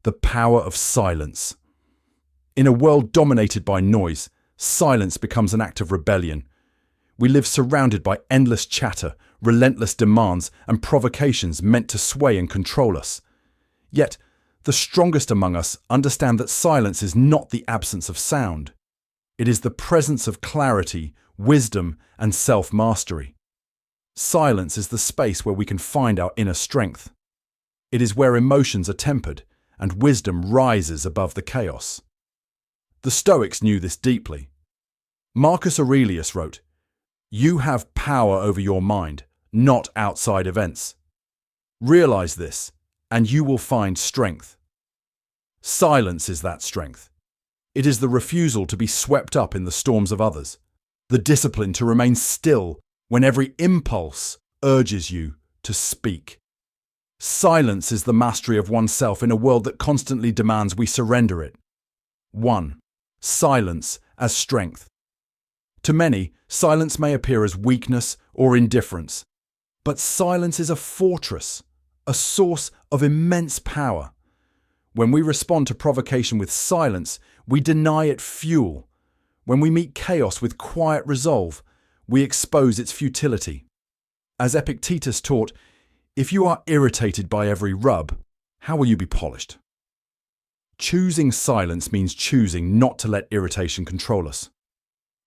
the power of silence. In a world dominated by noise, silence becomes an act of rebellion. We live surrounded by endless chatter, relentless demands, and provocations meant to sway and control us. Yet, the strongest among us understand that silence is not the absence of sound. It is the presence of clarity, wisdom, and self-mastery. Silence is the space where we can find our inner strength. It is where emotions are tempered and wisdom rises above the chaos. The Stoics knew this deeply. Marcus Aurelius wrote, "You have power over your mind, not outside events. Realize this, and you will find strength." Silence is that strength. It is the refusal to be swept up in the storms of others, the discipline to remain still when every impulse urges you to speak. Silence is the mastery of oneself in a world that constantly demands we surrender it. 1. Silence as strength. To many, silence may appear as weakness or indifference, but silence is a fortress, a source of immense power. When we respond to provocation with silence, we deny it fuel. When we meet chaos with quiet resolve, we expose its futility. As Epictetus taught, if you are irritated by every rub, how will you be polished? Choosing silence means choosing not to let irritation control us.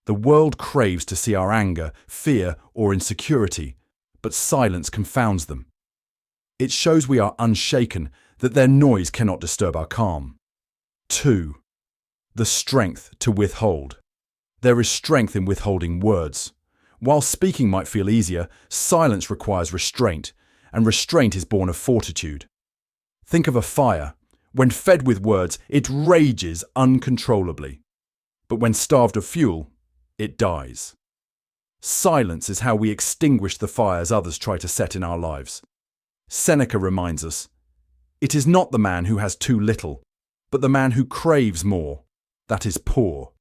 The world craves to see our anger, fear, or insecurity, but silence confounds them. It shows we are unshaken, that their noise cannot disturb our calm. 2. The strength to withhold. There is strength in withholding words. While speaking might feel easier, silence requires restraint, and restraint is born of fortitude. Think of a fire. When fed with words, it rages uncontrollably. But when starved of fuel, it dies. Silence is how we extinguish the fires others try to set in our lives. Seneca reminds us, "It is not the man who has too little, but the man who craves more, that is poor."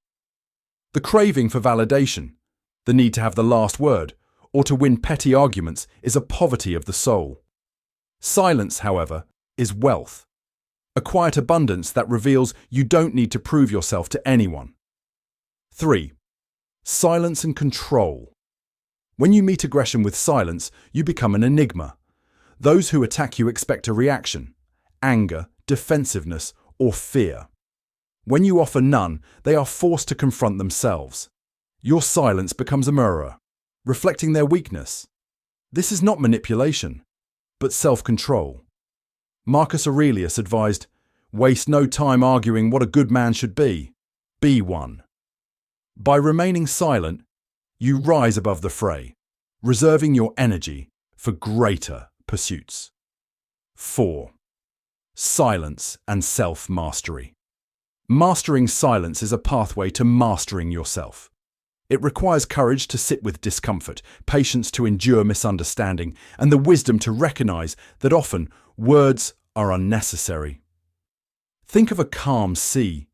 The craving for validation, the need to have the last word, or to win petty arguments is a poverty of the soul. Silence, however, is wealth. A quiet abundance that reveals you don't need to prove yourself to anyone. 3. Silence and control. When you meet aggression with silence, you become an enigma. Those who attack you expect a reaction: anger, defensiveness, or fear. When you offer none, they are forced to confront themselves. Your silence becomes a mirror, reflecting their weakness. This is not manipulation, but self-control. Marcus Aurelius advised, "Waste no time arguing what a good man should be. Be one." By remaining silent, you rise above the fray, reserving your energy for greater pursuits. 4. Silence and self-mastery. Mastering silence is a pathway to mastering yourself. It requires courage to sit with discomfort, patience to endure misunderstanding, and the wisdom to recognize that often words are unnecessary. Think of a calm sea.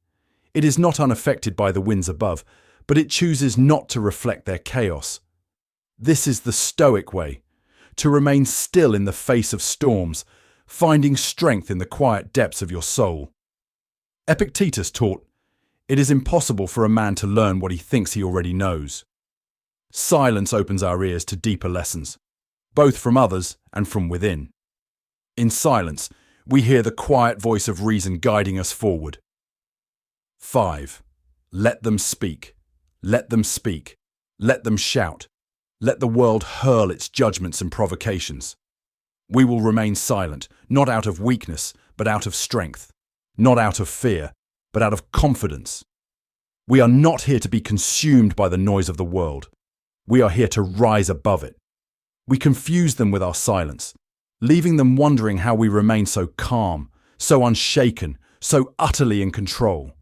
It is not unaffected by the winds above, but it chooses not to reflect their chaos. This is the Stoic way, to remain still in the face of storms, finding strength in the quiet depths of your soul. Epictetus taught, "It is impossible for a man to learn what he thinks he already knows." Silence opens our ears to deeper lessons, both from others and from within. In silence, we hear the quiet voice of reason guiding us forward. 5. Let them speak. Let them speak. Let them shout. Let the world hurl its judgments and provocations. We will remain silent, not out of weakness, but out of strength. Not out of fear, but out of confidence. We are not here to be consumed by the noise of the world. We are here to rise above it. We confuse them with our silence, leaving them wondering how we remain so calm, so unshaken, so utterly in control.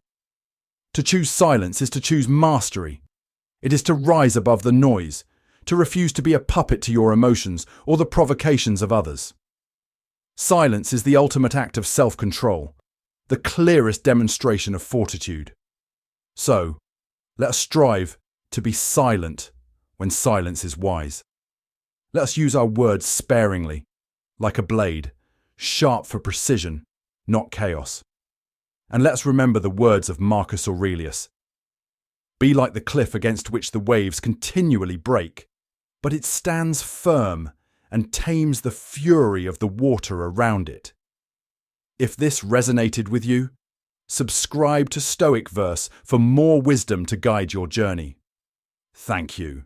To choose silence is to choose mastery. It is to rise above the noise, to refuse to be a puppet to your emotions or the provocations of others. Silence is the ultimate act of self-control, the clearest demonstration of fortitude. So, let us strive to be silent when silence is wise. Let us use our words sparingly, like a blade, sharp for precision, not chaos. And let's remember the words of Marcus Aurelius. Be like the cliff against which the waves continually break, but it stands firm and tames the fury of the water around it. If this resonated with you, subscribe to Stoic Verse for more wisdom to guide your journey. Thank you.